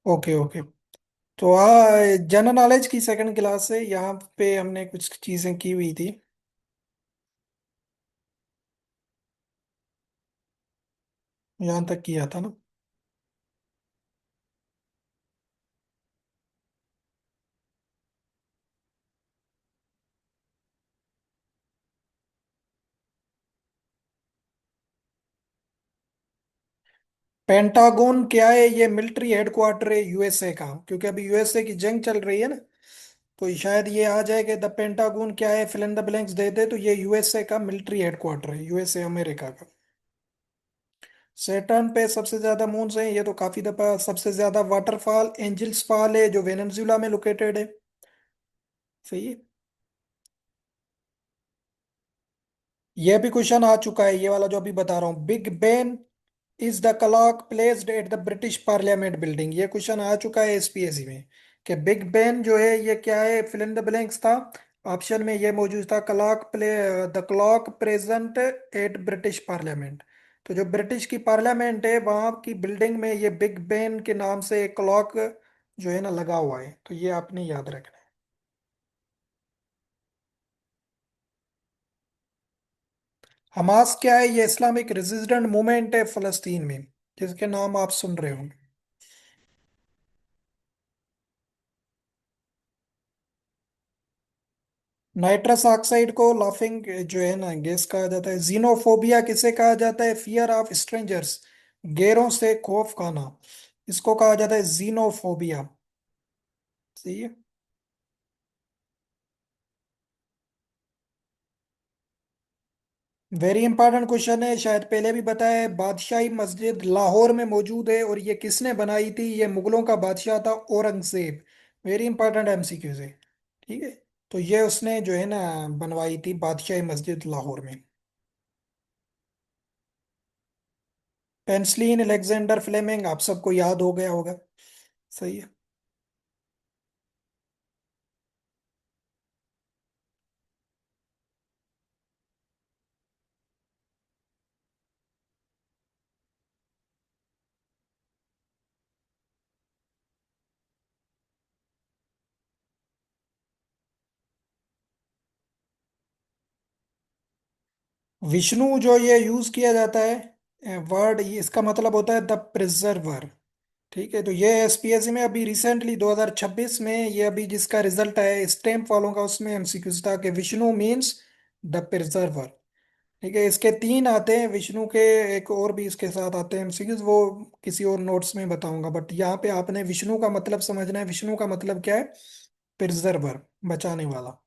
Okay okay. तो हाँ, general knowledge की सेकंड क्लास से यहाँ पे हमने कुछ चीजें की हुई थी। यहाँ तक किया था ना। पेंटागन क्या है? ये मिलिट्री हेडक्वार्टर है यूएसए का, क्योंकि अभी यूएसए की जंग चल रही है ना। तो शायद ये आ जाए कि द पेंटागन क्या है, फिल इन द ब्लैंक्स दे दे, तो ये यूएसए का मिलिट्री हेडक्वार्टर है, यूएसए अमेरिका का। सैटर्न पे सबसे ज्यादा मून्स हैं, ये तो काफी दफा। सबसे ज्यादा वाटरफॉल एंजल्स फॉल है, जो वेनेजुला में लोकेटेड है। सही है। ये भी क्वेश्चन आ चुका है, ये वाला जो अभी बता रहा हूँ। Big Ben is the clock placed at the British parliament building, ये क्वेश्चन आ चुका है एसपीएससी में। कि बिग बेन जो है ये क्या है, फिल इन द ब्लैंक्स था। ऑप्शन में ये मौजूद था, clock play the clock present at British parliament. तो जो ब्रिटिश की पार्लियामेंट है वहाँ की बिल्डिंग में ये बिग बेन के नाम से एक क्लॉक जो है ना लगा हुआ है, तो ये आपने याद रखना है। हमास क्या है? ये इस्लामिक रेजिस्टेंट मूवमेंट है फलस्तीन में, जिसके नाम आप सुन रहे होंगे। नाइट्रस ऑक्साइड को लाफिंग जो है ना गैस कहा जाता है। जीनोफोबिया किसे कहा जाता है? फियर ऑफ स्ट्रेंजर्स, गैरों से खौफ खाना, इसको कहा जाता है जीनोफोबिया। सही है। वेरी इंपॉर्टेंट क्वेश्चन है, शायद पहले भी बताया है। बादशाही मस्जिद लाहौर में मौजूद है, और ये किसने बनाई थी? ये मुगलों का बादशाह था औरंगजेब। वेरी इंपॉर्टेंट एमसीक्यू है। ठीक है। तो ये उसने जो है ना बनवाई थी बादशाही मस्जिद लाहौर में। पेंसिलिन अलेक्जेंडर फ्लेमिंग, आप सबको याद हो गया होगा। सही है। विष्णु जो ये यूज किया जाता है वर्ड, ये इसका मतलब होता है द प्रिजर्वर। ठीक है। तो ये एसपीएससी में अभी रिसेंटली 2026 में ये अभी जिसका रिजल्ट आया स्टेम वालों का, उसमें एमसीक्यू था कि विष्णु मीन्स द प्रिजर्वर। ठीक है। इसके तीन आते हैं विष्णु के, एक और भी इसके साथ आते हैं एमसीक्यूज, वो किसी और नोट्स में बताऊंगा। बट यहाँ पे आपने विष्णु का मतलब समझना है। विष्णु का मतलब क्या है? प्रिजर्वर, बचाने वाला।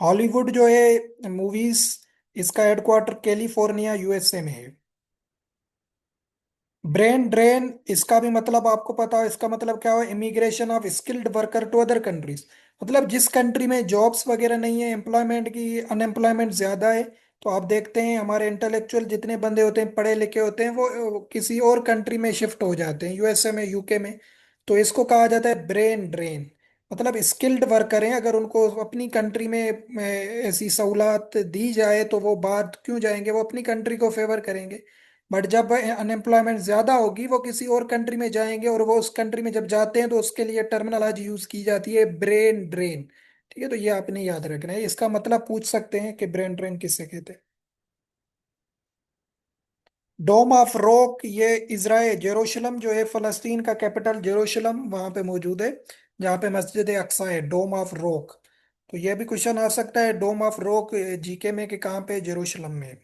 हॉलीवुड जो है मूवीज, इसका हेडक्वार्टर कैलिफोर्निया यूएसए में है। ब्रेन ड्रेन, इसका भी मतलब आपको पता है, इसका मतलब क्या है? Immigration of skilled worker to other countries. मतलब जिस कंट्री में जॉब्स वगैरह नहीं है, एम्प्लॉयमेंट की अनएम्प्लॉयमेंट ज्यादा है, तो आप देखते हैं हमारे इंटेलेक्चुअल जितने बंदे होते हैं, पढ़े लिखे होते हैं, वो किसी और कंट्री में शिफ्ट हो जाते हैं, यूएसए में, यूके में। तो इसको कहा जाता है ब्रेन ड्रेन। मतलब स्किल्ड वर्कर हैं, अगर उनको अपनी कंट्री में ऐसी सहूलत दी जाए तो वो बात क्यों जाएंगे, वो अपनी कंट्री को फेवर करेंगे। बट जब अनएम्प्लॉयमेंट ज्यादा होगी, वो किसी और कंट्री में जाएंगे, और वो उस कंट्री में जब जाते हैं तो उसके लिए टर्मिनोलॉजी यूज की जाती है ब्रेन ड्रेन। ठीक है। तो ये आपने याद रखना है, इसका मतलब पूछ सकते हैं कि ब्रेन ड्रेन किससे कहते हैं। डोम ऑफ रॉक, ये इजराइल जेरूशलम जो है, फलस्तीन का कैपिटल जेरूशलम वहां पे मौजूद है, जहाँ पे मस्जिद अक्सा है। डोम ऑफ रॉक। तो ये भी क्वेश्चन आ सकता है, डोम ऑफ रॉक जीके में, कि कहाँ पे? जेरूशलम में।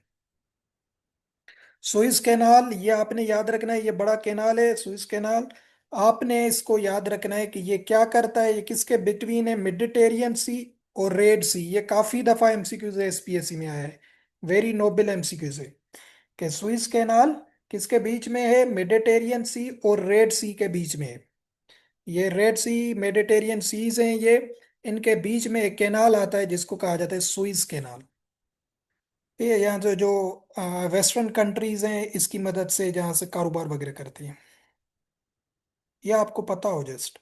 सुइस कैनाल, ये आपने याद रखना है, ये बड़ा कैनाल है सुइस कैनाल। आपने इसको याद रखना है कि ये क्या करता है, ये किसके बिटवीन है? मेडिटेरियन सी और रेड सी। ये काफी दफा एमसीक्यूज एसपीएससी में आया है। वेरी नोबल एमसीक्यूज है कि सुइस कैनाल किसके बीच में है? मेडिटेरियन सी और रेड सी के बीच में है। ये रेड सी मेडिटेरियन सीज हैं ये, इनके बीच में एक कैनाल आता है जिसको कहा जाता है सुइस कैनाल। ये यहाँ से जो वेस्टर्न कंट्रीज हैं, इसकी मदद से जहाँ से कारोबार वगैरह करती हैं। ये आपको पता हो जस्ट।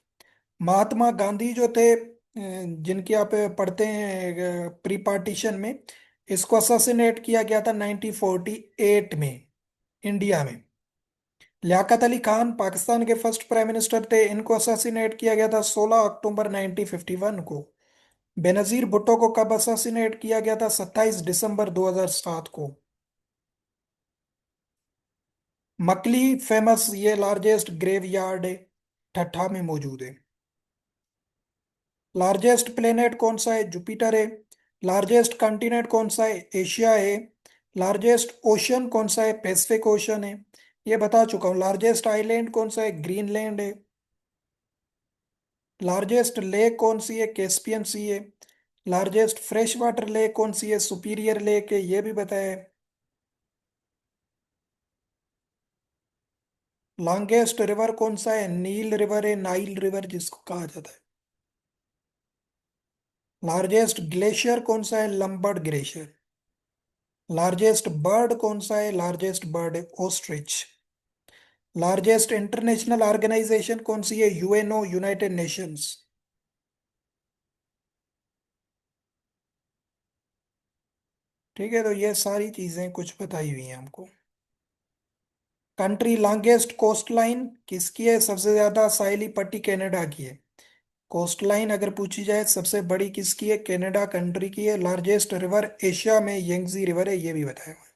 महात्मा गांधी जो थे, जिनकी आप पढ़ते हैं प्री पार्टीशन में, इसको असैसिनेट किया गया था 1948 में, इंडिया में। लियाकत अली खान पाकिस्तान के फर्स्ट प्राइम मिनिस्टर थे, इनको असैसिनेट किया गया था 16 अक्टूबर 1951 को। बेनजीर भुट्टो को कब असैसिनेट किया गया था? 27 दिसंबर 2007 को। मकली फेमस ये लार्जेस्ट ग्रेवयार्ड है, ठट्ठा में मौजूद है। लार्जेस्ट प्लेनेट कौन सा है? जुपिटर है। लार्जेस्ट कंटिनेंट कौन सा है? एशिया है। लार्जेस्ट ओशन कौन सा है? पैसिफिक ओशन है। ये बता चुका हूँ। लार्जेस्ट आइलैंड कौन सा है? ग्रीनलैंड है। लार्जेस्ट लेक कौन सी है? कैस्पियन सी है। लार्जेस्ट फ्रेश वाटर लेक कौन सी है? सुपीरियर लेक है, ये भी बताया है। लॉन्गेस्ट रिवर कौन सा है? नील रिवर है, नाइल रिवर जिसको कहा जाता है। लार्जेस्ट ग्लेशियर कौन सा है? लंबर्ड ग्लेशियर। लार्जेस्ट बर्ड कौन सा है? लार्जेस्ट बर्ड है ओस्ट्रिच। लार्जेस्ट इंटरनेशनल ऑर्गेनाइजेशन कौन सी है? UNO, United Nations. ठीक है, तो ये सारी चीजें कुछ बताई हुई हैं हमको। कंट्री लॉन्गेस्ट कोस्ट लाइन किसकी है? सबसे ज्यादा साहिली पट्टी कनाडा की है। कोस्ट लाइन अगर पूछी जाए सबसे बड़ी किसकी है? कनाडा कंट्री की है। लार्जेस्ट रिवर एशिया में यंगजी रिवर है, ये भी बताया हुआ है।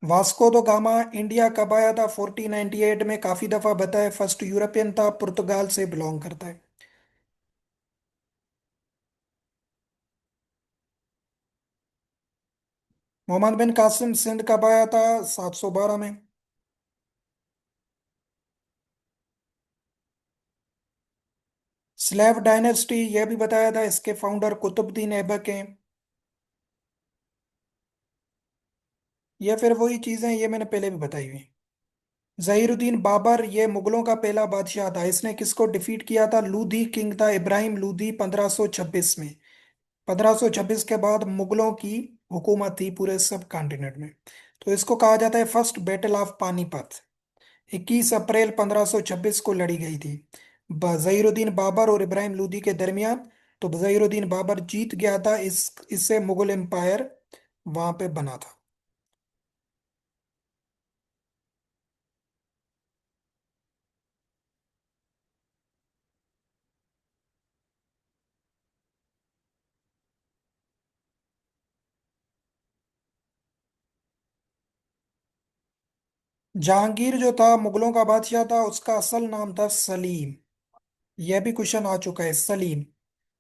वास्को द गामा इंडिया कब आया था? 1498 में, काफी दफा बताया। फर्स्ट यूरोपियन था, पुर्तगाल से बिलोंग करता है। मोहम्मद बिन कासिम सिंध कब आया था? 712 में। स्लेव डायनेस्टी यह भी बताया था, इसके फाउंडर कुतुबुद्दीन ऐबक हैं। ये फिर वही चीजें ये मैंने पहले भी बताई हुई। जहीरुद्दीन बाबर ये मुगलों का पहला बादशाह था, इसने किसको डिफीट किया था? लूधी किंग था इब्राहिम लूधी, 1526 में। 1526 के बाद मुगलों की हुकूमत थी पूरे सब कॉन्टिनेंट में। तो इसको कहा जाता है फर्स्ट बैटल ऑफ पानीपत। 21 अप्रैल 1526 को लड़ी गई थी जहीरुद्दीन बाबर और इब्राहिम लोदी के दरमियान। तो जहीरुद्दीन बाबर जीत गया था, इस इससे मुगल एम्पायर वहां पे बना था। जहांगीर जो था मुगलों का बादशाह था, उसका असल नाम था सलीम। यह भी क्वेश्चन आ चुका है, सलीम।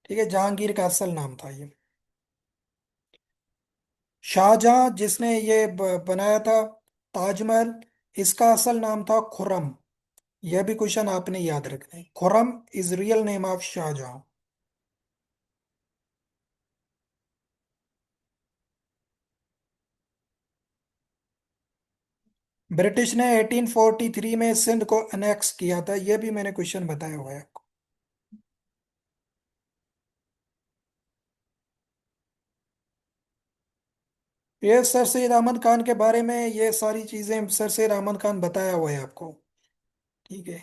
ठीक है, जहांगीर का असल नाम था ये। शाहजहां जिसने ये बनाया था ताजमहल, इसका असल नाम था खुर्रम। यह भी क्वेश्चन आपने याद रखना है, Khurram is real name of Shahjahan. British ने 1843 में सिंध को अनेक्स किया था, यह भी मैंने क्वेश्चन बताया हुआ है आपको। ये सर सैयद अहमद खान के बारे में ये सारी चीजें सर सैयद अहमद खान बताया हुआ है आपको। ठीक है,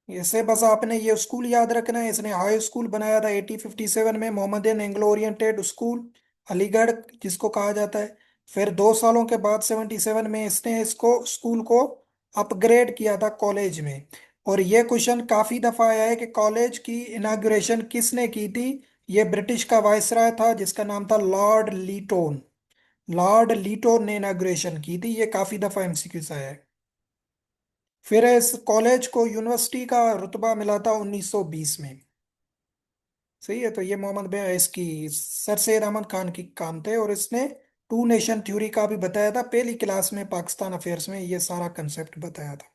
इसे बस आपने ये स्कूल याद रखना है। इसने हाई स्कूल बनाया था 1857 में, Mohammedan Anglo oriented school, Aligarh जिसको कहा जाता है। फिर 2 सालों के बाद 77 में इसने इसको स्कूल को अपग्रेड किया था कॉलेज में। और ये क्वेश्चन काफी दफा आया है कि कॉलेज की इनाग्रेशन किसने की थी? ये ब्रिटिश का वायसराय था जिसका नाम था लॉर्ड लीटोन। लॉर्ड लीटोन ने इनाग्रेशन की थी, ये काफी दफा एमसीक्यू से आया है। फिर इस कॉलेज को यूनिवर्सिटी का रुतबा मिला था 1920 में। सही है, तो ये मोहम्मद बिन इसकी सर सैयद अहमद खान की काम थे, और इसने टू नेशन थ्योरी का भी बताया था पहली क्लास में, पाकिस्तान अफेयर्स में ये सारा कंसेप्ट बताया था।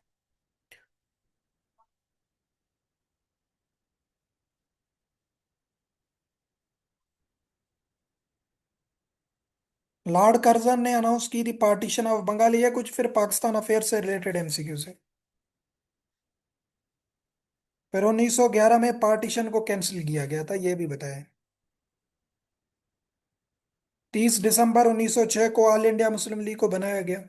लॉर्ड कर्जन ने अनाउंस की थी पार्टीशन ऑफ बंगाल, ये कुछ फिर पाकिस्तान अफेयर से रिलेटेड एमसीक्यू से। फिर 1911 में पार्टीशन को कैंसिल किया गया था, ये भी बताया। 30 दिसंबर 1906 को ऑल इंडिया मुस्लिम लीग को बनाया गया।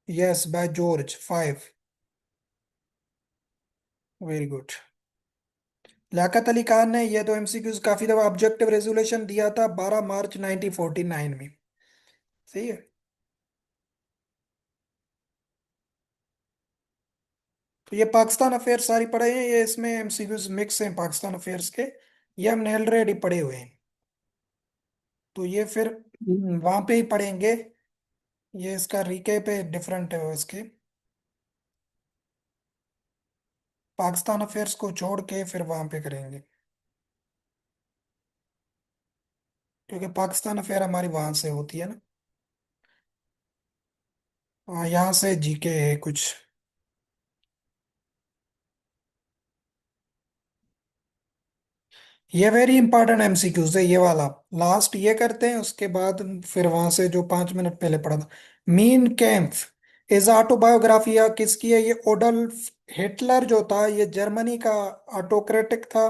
Yes, by George 5। Very good. Liaquat Ali Khan ने ये तो एमसीक्यूज काफी दफा ऑब्जेक्टिव रेजोल्यूशन दिया था 12 मार्च 1949 में। सही है। तो ये पाकिस्तान अफेयर सारी पढ़े हैं, ये इसमें एमसीक्यूज मिक्स हैं पाकिस्तान अफेयर्स के। ये हमने ऑलरेडी पढ़े हुए हैं। तो ये फिर वहां पे ही पढ़ेंगे। ये इसका रिकेप है, डिफरेंट है वो इसके। पाकिस्तान अफेयर्स को छोड़ के फिर वहां पे करेंगे, क्योंकि पाकिस्तान अफेयर हमारी वहां से होती है ना। यहाँ से जीके है कुछ। ये वेरी इंपॉर्टेंट एमसीक्यूज है ये वाला। लास्ट ये करते हैं, उसके बाद फिर वहां से जो 5 मिनट पहले पढ़ा था। मीन कैम्फ इज ऑटोबायोग्राफी किसकी है? ये ओडल्फ हिटलर जो था, ये जर्मनी का ऑटोक्रेटिक था।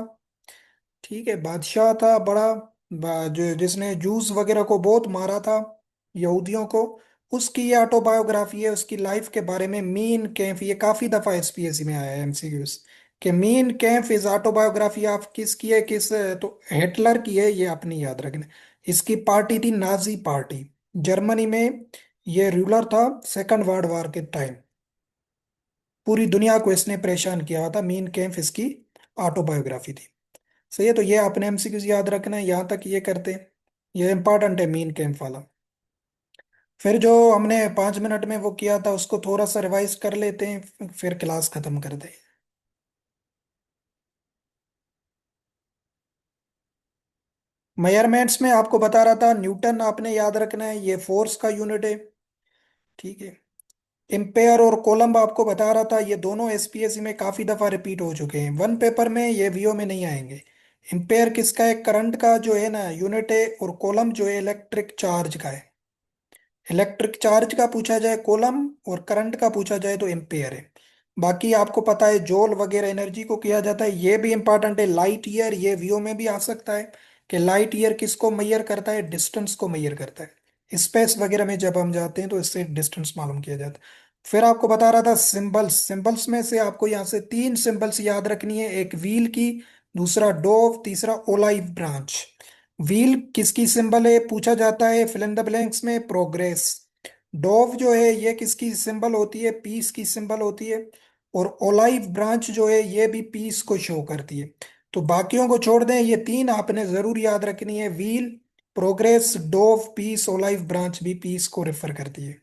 ठीक है, बादशाह था बड़ा, जो जिसने जूस वगैरह को बहुत मारा था, यहूदियों को। उसकी ये ऑटोबायोग्राफी है, उसकी लाइफ के बारे में। मीन कैम्प ये काफी दफा एसपीएससी में आया है एमसीक्यूज कि mean camp is autobiography of किसकी है, किस तो हिटलर की है, ये अपनी याद रखना। इसकी पार्टी थी नाजी पार्टी, जर्मनी में ये रूलर था सेकंड वर्ल्ड वॉर के टाइम। पूरी दुनिया को इसने परेशान किया हुआ था। मीन कैम्प इसकी ऑटोबायोग्राफी थी। सही है, तो ये अपने एमसीक्यूज याद रखना है, यहाँ तक ये करते हैं। ये इंपॉर्टेंट है मीन कैंप वाला। फिर जो हमने 5 मिनट में वो किया था उसको थोड़ा सा रिवाइज कर लेते हैं, फिर क्लास खत्म कर दें। मेजरमेंट्स में आपको बता रहा था, न्यूटन आपने याद रखना है, ये फोर्स का यूनिट है। ठीक है। एम्पेयर और कोलम्ब आपको बता रहा था, ये दोनों एसपीएससी में काफी दफा रिपीट हो चुके हैं, वन पेपर में, ये वीओ में नहीं आएंगे। एम्पेयर किसका है? करंट का जो है ना यूनिट है, और कोलम्ब जो है इलेक्ट्रिक चार्ज का है। इलेक्ट्रिक चार्ज का पूछा जाए कोलम, और करंट का पूछा जाए तो एम्पेयर है। बाकी आपको पता है जोल वगैरह एनर्जी को किया जाता है, ये भी इंपॉर्टेंट है। लाइट ईयर ये वीओ में भी आ सकता है कि लाइट ईयर किसको मैयर करता है? डिस्टेंस को मैयर करता है। स्पेस वगैरह में जब हम जाते हैं तो इससे डिस्टेंस मालूम किया जाता है। फिर आपको बता रहा था सिंबल्स, सिंबल्स में से आपको यहाँ से 3 सिंबल्स याद रखनी है, एक व्हील की, दूसरा डोव, तीसरा ओलाइव ब्रांच। व्हील किसकी सिंबल है पूछा जाता है, फिल इन द ब्लैंक्स में प्रोग्रेस। डोव जो है ये किसकी सिंबल होती है? पीस की सिंबल होती है। और ओलाइव ब्रांच जो है ये भी पीस को शो करती है। तो बाकियों को छोड़ दें, ये 3 आपने जरूर याद रखनी है, wheel, progress, dove, peace. Olive branch भी पीस को रेफर करती है।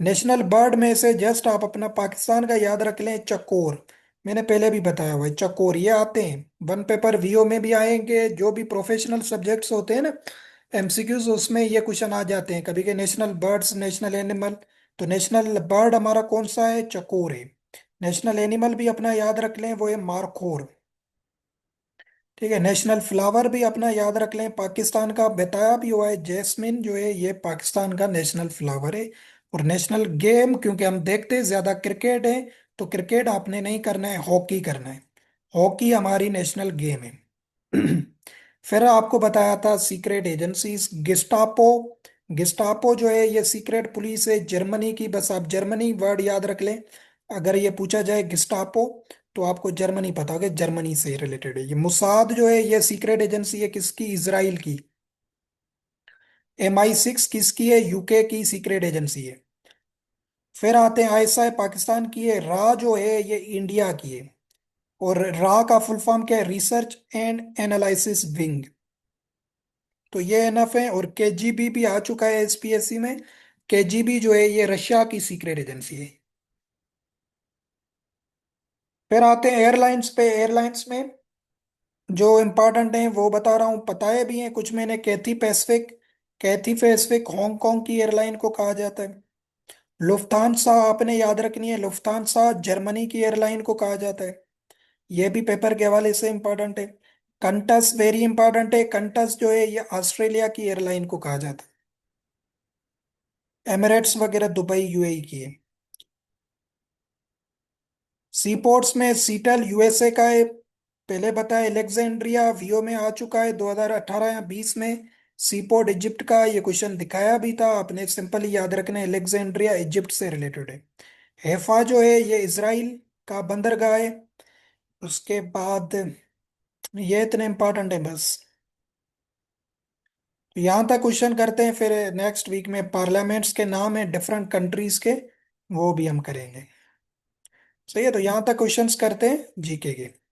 नेशनल बर्ड में से जस्ट आप अपना पाकिस्तान का याद रख लें, चकोर। मैंने पहले भी बताया हुआ है, चकोर ये आते हैं वन पेपर वीओ में भी आएंगे, जो भी प्रोफेशनल सब्जेक्ट्स होते हैं ना एमसीक्यूज, उसमें ये क्वेश्चन आ जाते हैं कभी के, नेशनल बर्ड्स, नेशनल एनिमल। तो नेशनल बर्ड हमारा कौन सा है? चकोर है। नेशनल एनिमल भी अपना याद रख लें, वो है मारखोर। ठीक है, नेशनल फ्लावर भी अपना याद रख लें, पाकिस्तान का बताया भी हुआ है, जैस्मिन जो है ये पाकिस्तान का नेशनल फ्लावर है। और नेशनल गेम, क्योंकि हम देखते हैं ज्यादा क्रिकेट है, तो क्रिकेट आपने नहीं करना है, हॉकी करना है। हॉकी हमारी नेशनल गेम है। फिर आपको बताया था सीक्रेट एजेंसीज, गिस्टापो। गिस्टापो जो है ये सीक्रेट पुलिस है जर्मनी की, बस आप जर्मनी वर्ड याद रख लें। अगर ये पूछा जाए गिस्टापो, तो आपको जर्मनी पता होगा, जर्मनी से रिलेटेड है। ये मुसाद जो है ये सीक्रेट एजेंसी है किसकी? इजराइल की। MI6 किसकी है? यूके की सीक्रेट एजेंसी है। फिर आते हैं आईएसआई, पाकिस्तान की है। रा जो है ये इंडिया की है। और रा का फुल फॉर्म क्या है? Research and analysis wing. तो ये एनफ है। और केजीबी भी आ चुका है एसपीएससी में। केजीबी जो है ये रशिया की सीक्रेट एजेंसी है। फिर आते हैं एयरलाइंस पे। एयरलाइंस में जो इंपॉर्टेंट है वो बता रहा हूँ, पता है भी है कुछ मैंने। कैथी पैसिफिक, कैथी पैसिफिक हांगकांग की एयरलाइन को कहा जाता है। लुफ्थांसा आपने याद रखनी है, लुफ्थांसा जर्मनी की एयरलाइन को कहा जाता है। ये भी पेपर के हवाले से इंपॉर्टेंट है। कंटस वेरी इंपॉर्टेंट है, कंटस जो है ये ऑस्ट्रेलिया की एयरलाइन को कहा जाता है। एमिरेट्स वगैरह दुबई यूएई की है। सी पोर्ट्स में सीटल यूएसए का है, पहले बताया। एलेक्जेंड्रिया वीओ में आ चुका है 2018 या 20 में। सी पोर्ट इजिप्ट का, ये क्वेश्चन दिखाया भी था आपने, सिंपल ही याद रखना है, एलेक्जेंड्रिया इजिप्ट से रिलेटेड है। हैफा जो है ये इसराइल का बंदरगाह है। उसके बाद ये इतने इंपॉर्टेंट है बस। तो यहाँ तक क्वेश्चन करते हैं, फिर नेक्स्ट वीक में पार्लियामेंट्स के नाम है डिफरेंट कंट्रीज के, वो भी हम करेंगे। सही है, तो यहाँ तक क्वेश्चंस करते हैं जीके के।